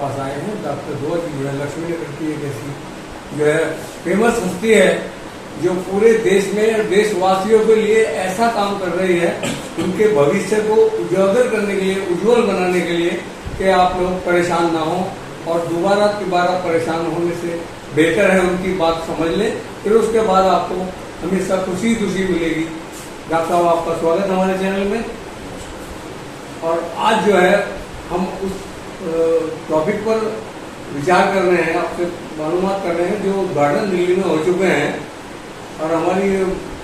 पास आए हैं। डॉक्टर ध्रुव जी जो है लक्ष्मीनगर की एक ऐसी जो है फेमस हस्ती है जो पूरे देश में देशवासियों के लिए ऐसा काम कर रही है, उनके भविष्य को उजागर करने के लिए, उज्जवल बनाने के लिए, कि आप लोग परेशान ना हो और दोबारा परेशान होने से बेहतर है उनकी बात समझ लें, फिर उसके बाद आपको हमेशा खुशी मिलेगी। डॉक्टर साहब, आपका स्वागत है हमारे चैनल में। और आज जो है हम उस टॉपिक पर विचार कर रहे हैं, आपसे मालूमात कर रहे हैं जो उद्घाटन दिल्ली में हो चुके हैं और हमारी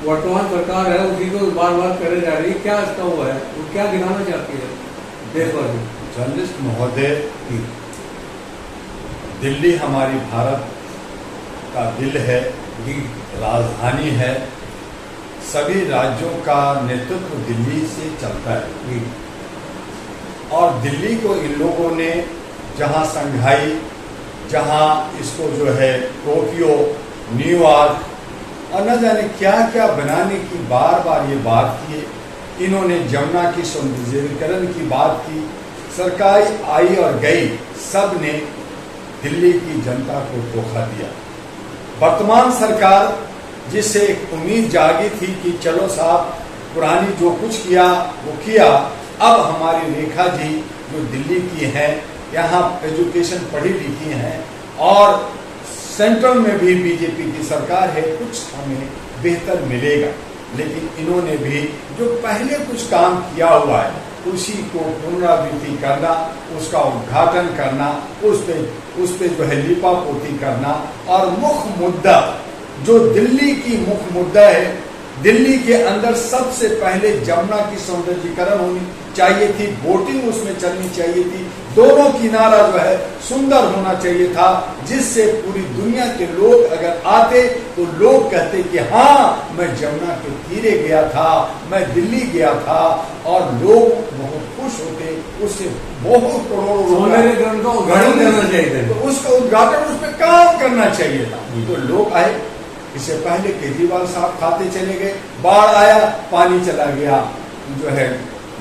वर्तमान सरकार है उसी को बार करे जा रही है। क्या इसका वो है, वो क्या दिखाना चाहती है देशवासी? जर्नलिस्ट महोदय, दिल्ली हमारी भारत का दिल है, राजधानी है, सभी राज्यों का नेतृत्व दिल्ली से चलता है। और दिल्ली को इन लोगों ने जहां संघाई, जहां इसको जो है टोक्यो, न्यूयॉर्क और न जाने क्या क्या बनाने की बार ये बात की। इन्होंने जमुना की सौंदर्यीकरण की बात की। सरकार आई और गई, सब ने दिल्ली की जनता को धोखा दिया। वर्तमान सरकार, जिससे एक उम्मीद जागी थी कि चलो साहब पुरानी जो कुछ किया वो किया, अब हमारी रेखा जी जो दिल्ली की हैं, यहाँ एजुकेशन पढ़ी लिखी हैं और सेंट्रल में भी बीजेपी की सरकार है, कुछ हमें बेहतर मिलेगा। लेकिन इन्होंने भी जो पहले कुछ काम किया हुआ है उसी को पुनरावृत्ति करना, उसका उद्घाटन करना, उस पे जो है लिपापोती करना। और मुख्य मुद्दा जो दिल्ली की मुख्य मुद्दा है, दिल्ली के अंदर सबसे पहले जमुना की सौंदर्यीकरण होनी चाहिए थी, बोटिंग उसमें चलनी चाहिए थी, दोनों किनारा जो है सुंदर होना चाहिए था, जिससे पूरी दुनिया के लोग अगर आते तो लोग कहते कि हाँ मैं जमुना के तीरे गया था, मैं दिल्ली गया था, और लोग बहुत खुश होते, उससे बहुत करोड़ों उद्घाटन करना चाहिए, तो उसका उद्घाटन उस पर काम करना चाहिए था। तो लोग आए, इससे पहले केजरीवाल साहब खाते चले गए, बाढ़ आया, पानी चला गया, जो है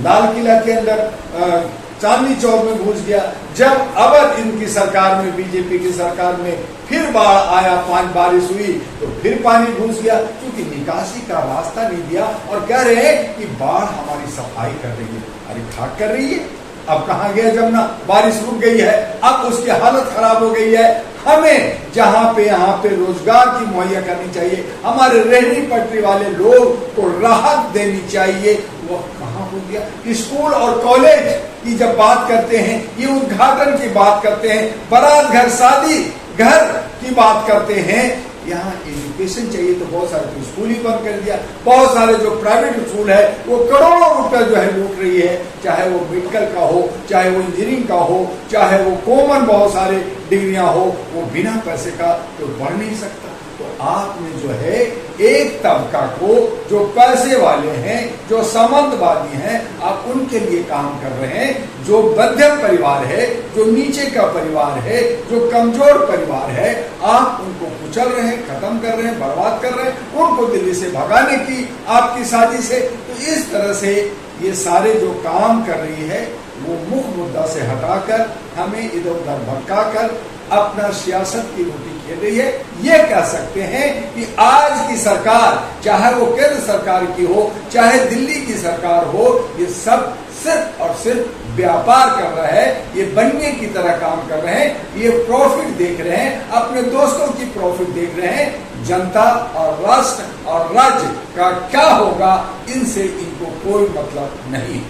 लाल किला के अंदर चांदनी चौक में घुस गया। जब अब इनकी सरकार में, बीजेपी की सरकार में फिर बाढ़ आया, बारिश हुई तो फिर पानी घुस गया, क्योंकि निकासी का रास्ता नहीं दिया। और कह रहे हैं कि बाढ़ हमारी सफाई कर रही है। अरे खाक कर रही है, अब कहाँ गया जमुना? बारिश रुक गई है, अब उसकी हालत खराब हो गई है। हमें जहाँ पे यहाँ पे रोजगार की मुहैया करनी चाहिए, हमारे रेहड़ी पटरी वाले लोग को राहत देनी चाहिए, वो कहाँ हो गया? स्कूल और कॉलेज की जब बात करते हैं, ये उद्घाटन की बात करते हैं, बारात घर, शादी घर की बात करते हैं, यहाँ एजुकेशन चाहिए तो बहुत सारे तो स्कूल ही बंद कर दिया। बहुत सारे जो प्राइवेट स्कूल है वो करोड़ों रुपए जो है लूट रही है, चाहे वो मेडिकल का हो, चाहे वो इंजीनियरिंग का हो, चाहे वो कॉमन बहुत सारे डिग्रियां हो, वो बिना पैसे का तो बढ़ नहीं सकता। तो आपने जो है एक तबका को, जो पैसे वाले हैं, जो सामंतवादी हैं, आप उनके लिए काम कर रहे हैं। जो मध्यम परिवार है, जो नीचे का परिवार है, जो कमजोर परिवार है, आप उनको कुचल रहे हैं, खत्म कर रहे हैं, बर्बाद कर रहे हैं, उनको दिल्ली से भगाने की आपकी साजिश है। तो इस तरह से ये सारे जो काम कर रही है वो मुख्य मुद्दा से हटाकर हमें इधर उधर भटकाकर अपना सियासत की रोटी खेल रही है। ये कह सकते हैं कि आज की सरकार, चाहे वो केंद्र सरकार की हो, चाहे दिल्ली की सरकार हो, ये सब सिर्फ और सिर्फ व्यापार कर रहा है, ये बनने की तरह काम कर रहे हैं, ये प्रॉफिट देख रहे हैं, अपने दोस्तों की प्रॉफिट देख रहे हैं। जनता और राष्ट्र और राज्य का क्या होगा, इनसे इनको कोई मतलब नहीं।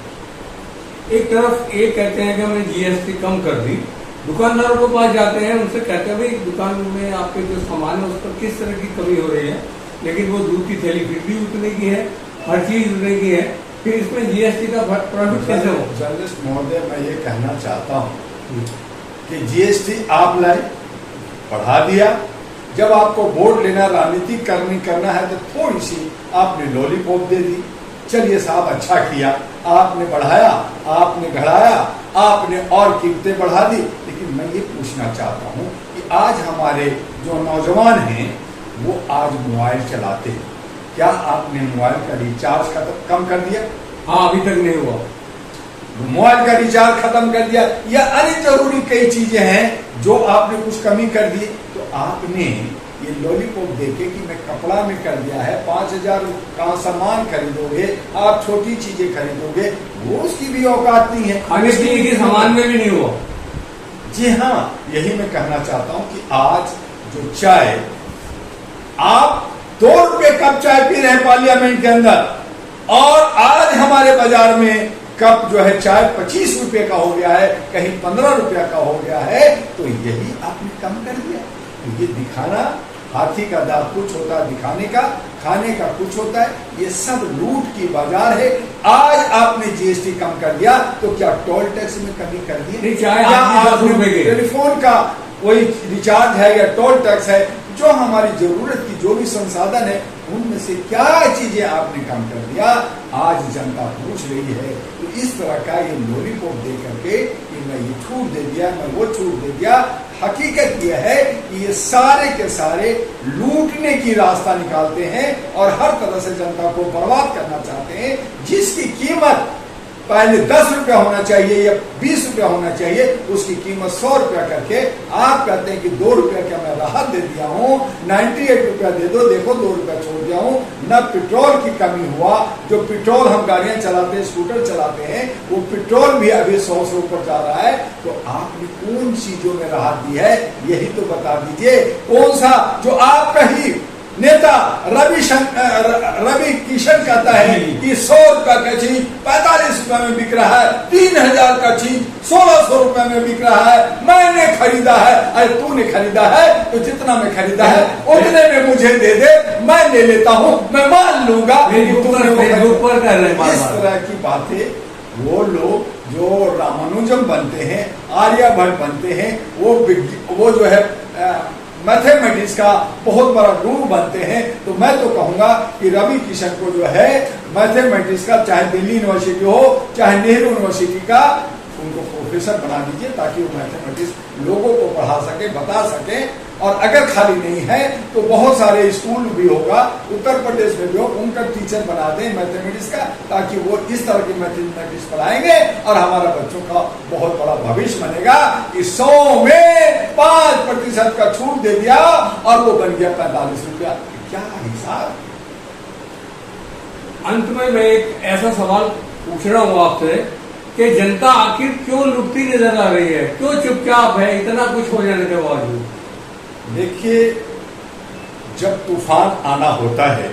एक तरफ ये कहते हैं कि हमने जीएसटी कम कर दी, दुकानदारों के पास जाते हैं, उनसे कहते हैं भाई दुकान में आपके जो सामान है उस पर किस तरह की कमी हो रही है, लेकिन वो दूध की थैली फिर भी उतने की है, हर चीज उतने की है, फिर इसमें जीएसटी का प्रॉफिट कैसे हो? जर्नलिस्ट महोदय, मैं ये कहना चाहता हूँ कि जीएसटी आप लाए, बढ़ा दिया। जब आपको वोट लेना, राजनीति करना है तो थोड़ी सी आपने लॉलीपॉप दे दी, चलिए साहब अच्छा किया, आपने बढ़ाया, आपने घटाया, आपने और कीमतें बढ़ा दी। लेकिन मैं ये पूछना चाहता हूँ कि आज हमारे जो नौजवान हैं वो आज मोबाइल चलाते हैं, क्या आपने मोबाइल का रिचार्ज कम कर दिया? हाँ, अभी तक नहीं हुआ। मोबाइल का रिचार्ज खत्म कर दिया, या अन्य जरूरी कई चीजें हैं जो आपने कुछ कमी कर दी। तो आपने ये लॉलीपॉप देके कि मैं कपड़ा में कर दिया है, 5,000 का सामान खरीदोगे, आप छोटी चीजें खरीदोगे, वो उसकी भी औकात नहीं है, खाने पीने के सामान में भी नहीं हुआ। जी हाँ, यही मैं कहना चाहता हूं कि आज जो चाय, आप 2 रुपए कप चाय पी रहे हैं पार्लियामेंट के अंदर, और आज हमारे बाजार में कप जो है चाय 25 रुपए का हो गया है, कहीं 15 रुपया का हो गया है। तो यही आपने कम कर दिया। तो ये दिखाना, हाथी का दांत कुछ होता है दिखाने का, खाने का कुछ होता है, ये सब लूट की बाजार है। आज आपने जीएसटी कम कर दिया, तो क्या टोल टैक्स में कमी कर दी? टेलीफोन का कोई रिचार्ज है या टोल टैक्स है, जो हमारी जरूरत की जो भी संसाधन है, उनमें से क्या चीजें आपने कम कर दिया? आज जनता पूछ रही है। तो इस तरह का ये लॉलीपॉप दे करके कि मैं ये छूट दे दिया, मैं वो छूट दे दिया, हकीकत यह है कि ये सारे के सारे लूटने की रास्ता निकालते हैं और हर तरह से जनता को बर्बाद करना चाहते हैं। जिसकी कीमत पहले 10 रुपया होना चाहिए या 20 रुपया होना चाहिए, उसकी कीमत 100 रुपया करके आप कहते हैं कि 2 रुपया का मैं राहत दे दिया हूँ, 98 रुपया दे दो, देखो 2 रुपया छोड़ दिया हूँ। न पेट्रोल की कमी हुआ, जो पेट्रोल हम गाड़ियां चलाते हैं, स्कूटर चलाते हैं, वो पेट्रोल भी अभी 100 से ऊपर जा रहा है। तो आपने कौन चीजों में राहत दी है, यही तो बता दीजिए। कौन सा जो आपका ही नेता रवि किशन कहता है कि 100 रुपया का चीज 45 रुपए में बिक रहा है, 3,000 का चीज 1,600 रुपए में बिक रहा है, मैंने खरीदा है। अरे तूने खरीदा है तो जितना मैं खरीदा है उतने में मुझे दे दे, मैं ले लेता हूँ, मैं मान लूंगा। इस तरह की बातें वो लोग जो रामानुजम बनते हैं, आर्यभट्ट बनते हैं, वो जो है मैथमेटिक्स का बहुत बड़ा गुरु बनते हैं। तो मैं तो कहूंगा कि रवि किशन को जो है मैथमेटिक्स का, चाहे दिल्ली यूनिवर्सिटी हो चाहे नेहरू यूनिवर्सिटी का, उनको प्रोफेसर बना दीजिए ताकि वो मैथमेटिक्स लोगों को पढ़ा सके, बता सके। और अगर खाली नहीं है तो बहुत सारे स्कूल भी होगा, उत्तर प्रदेश में भी हो, उनका टीचर बना दें मैथमेटिक्स का, ताकि वो इस तरह की मैथमेटिक्स पढ़ाएंगे और हमारा बच्चों का बहुत बड़ा भविष्य बनेगा। कि 100 में 5% का छूट दे दिया और वो बन गया 45 रुपया। क्या हिसाब? अंत में मैं एक ऐसा सवाल पूछ रहा हूँ आपसे कि जनता आखिर क्यों लुटती नजर आ रही है, क्यों चुपचाप है इतना कुछ हो जाने के बावजूद? देखिए, जब तूफान आना होता है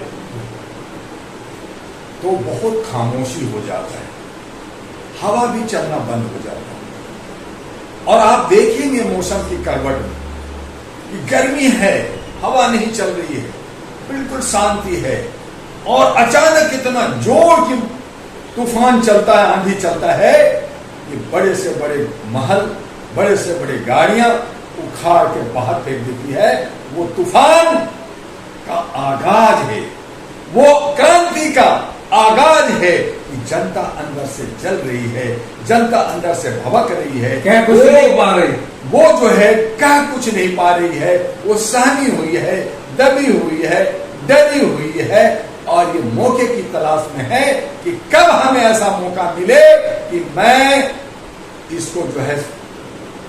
तो बहुत खामोशी हो जाता है, हवा भी चलना बंद हो जाता है। और आप देखेंगे मौसम की करवट में कि गर्मी है, हवा नहीं चल रही है, बिल्कुल शांति है, और अचानक इतना जोर की तूफान चलता है, आंधी चलता है कि बड़े से बड़े महल, बड़े से बड़े गाड़ियां उखाड़ के बाहर फेंक देती है। वो तूफान का आगाज है, वो क्रांति का आगाज है कि जनता अंदर से जल रही है, जनता अंदर से भड़क रही है, क्या कुछ नहीं पा रही, वो जो है क्या कुछ नहीं पा रही है, वो सहमी हुई है, दबी हुई है, डरी हुई है, और ये मौके की तलाश में है कि कब हमें ऐसा मौका मिले कि मैं इसको जो है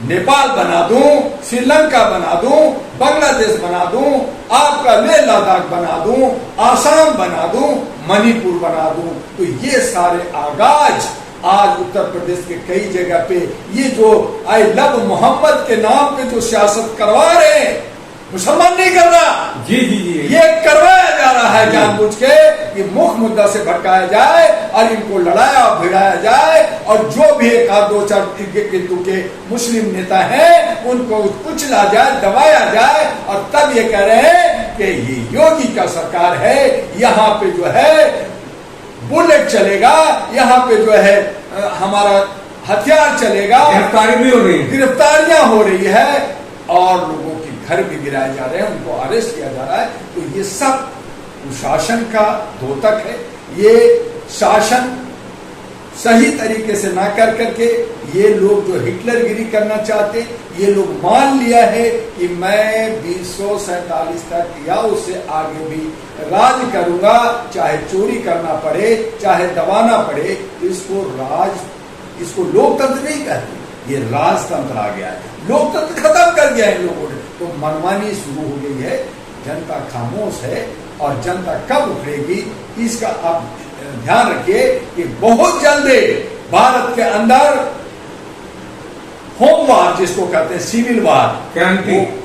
नेपाल बना दूं, श्रीलंका बना दूं, बांग्लादेश बना दूं, आपका लेह लद्दाख बना दूं, आसाम बना दूं, मणिपुर बना दूं। तो ये सारे आगाज आज उत्तर प्रदेश के कई जगह पे ये जो आई लव मोहम्मद के नाम पे जो सियासत करवा रहे हैं, मुसलमान नहीं कर रहा, जी जी जी, ये करवाया जा रहा है जानबूझ के कि मुख्य मुद्दा से भटकाया जाए और इनको लड़ाया भिड़ाया जाए, और जो भी एक आध 2-4 के मुस्लिम नेता हैं उनको कुचला जाए, दबाया जाए। और तब ये कह रहे हैं कि ये योगी का सरकार है, यहाँ पे जो है बुलेट चलेगा, यहाँ पे जो है हमारा हथियार चलेगा, गिरफ्तारी भी हो रही है, गिरफ्तारियां हो रही है, और लोगों के घर भी गिराए जा रहे हैं, उनको अरेस्ट किया जा रहा है। तो ये सब शासन का द्योतक है। ये शासन सही तरीके से ना कर करके ये लोग जो हिटलरगिरी करना चाहते, ये लोग मान लिया है कि मैं 2047 तक या उससे आगे भी राज करूंगा, चाहे चोरी करना पड़े, चाहे दबाना पड़े, इसको राज, इसको लोकतंत्र नहीं कहते, ये राजतंत्र आ गया है। लोकतंत्र खत्म कर दिया है इन लोगों ने, तो मनमानी शुरू हो गई है। जनता खामोश है और जनता कब उठेगी इसका आप ध्यान रखिए कि बहुत जल्दी भारत के अंदर होम वार जिसको कहते हैं, सिविल वार,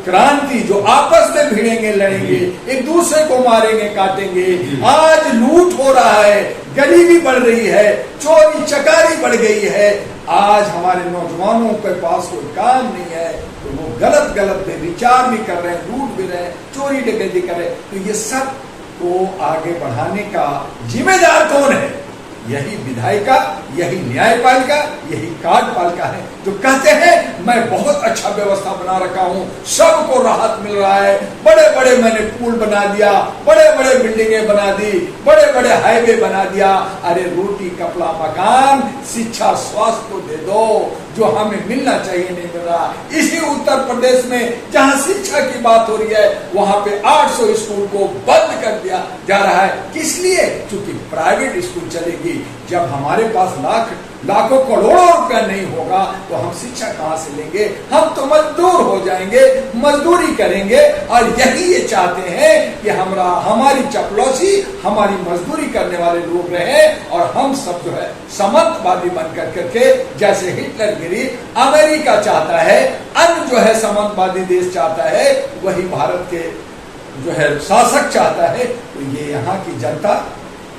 क्रांति जो आपस में भिड़ेंगे, लड़ेंगे, एक दूसरे को मारेंगे, काटेंगे। आज लूट हो रहा है, गरीबी बढ़ रही है, चोरी चकारी बढ़ गई है। आज हमारे नौजवानों के पास कोई काम नहीं है तो वो गलत गलत विचार भी कर रहे हैं, लूट भी रहे हैं, चोरी डकैती कर रहे हैं। तो ये सब को आगे बढ़ाने का जिम्मेदार कौन है? यही विधायिका, यही न्यायपालिका, यही कार्यपालिका है, जो कहते हैं मैं बहुत अच्छा व्यवस्था बना रखा हूं, सबको राहत मिल रहा है, बड़े बड़े मैंने पुल बना दिया, बड़े बड़े बिल्डिंगें बना दी, बड़े बड़े हाईवे बना दिया। अरे रोटी कपड़ा मकान शिक्षा स्वास्थ्य को दे दो, जो हमें मिलना चाहिए नहीं मिल रहा। इसी उत्तर प्रदेश में जहां शिक्षा की बात हो रही है वहां पे 800 स्कूल को बंद कर दिया जा रहा है। किस लिए? क्योंकि प्राइवेट स्कूल चलेगी। जब हमारे पास लाखों करोड़ों रुपया नहीं होगा तो हम शिक्षा कहां से लेंगे? हम तो मजदूर हो जाएंगे, मजदूरी करेंगे। और यही ये चाहते हैं कि हमारी चपलौसी, हमारी मजदूरी करने वाले लोग रहे और हम सब जो है सामंतवादी बनकर करके, जैसे हिटलर गिरी अमेरिका चाहता है, अन्य जो है सामंतवादी देश चाहता है, वही भारत के जो है शासक चाहता है। तो ये यहाँ की जनता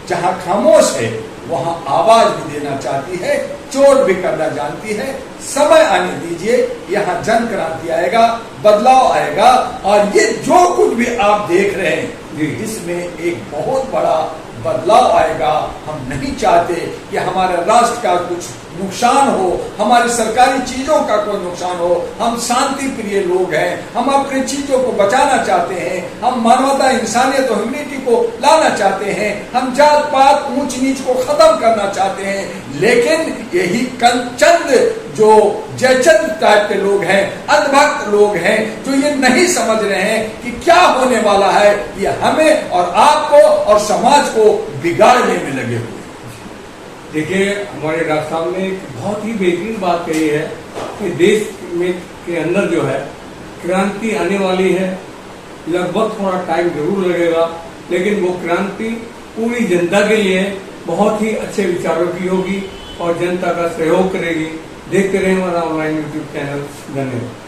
जहां खामोश है वहां आवाज भी देना चाहती है, चोट भी करना जानती है। समय आने दीजिए, यहाँ जन क्रांति आएगा, बदलाव आएगा। और ये जो कुछ भी आप देख रहे हैं इसमें एक बहुत बड़ा बदलाव आएगा। हम नहीं चाहते कि हमारे राष्ट्र का कुछ नुकसान हो, हमारी सरकारी चीजों का कोई नुकसान हो। हम शांति प्रिय लोग हैं, हम अपनी चीजों को बचाना चाहते हैं, हम मानवता, इंसानियत और ह्यूमैनिटी को लाना चाहते हैं, हम जात पात ऊंच नीच को खत्म करना चाहते हैं। लेकिन यही चंद जो जयचंद टाइप के लोग हैं, अंधभक्त लोग हैं, जो ये नहीं समझ रहे हैं कि क्या होने वाला है, ये हमें और आपको और समाज को बिगाड़ने में लगे हुए। देखिए, हमारे डॉक्टर साहब ने एक बहुत ही बेहतरीन बात कही है कि देश में के अंदर जो है क्रांति आने वाली है। लगभग थोड़ा टाइम जरूर लगेगा, लेकिन वो क्रांति पूरी जनता के लिए बहुत ही अच्छे विचारों की होगी और जनता का सहयोग करेगी। देखते रहे हमारा ऑनलाइन यूट्यूब चैनल। धन्यवाद।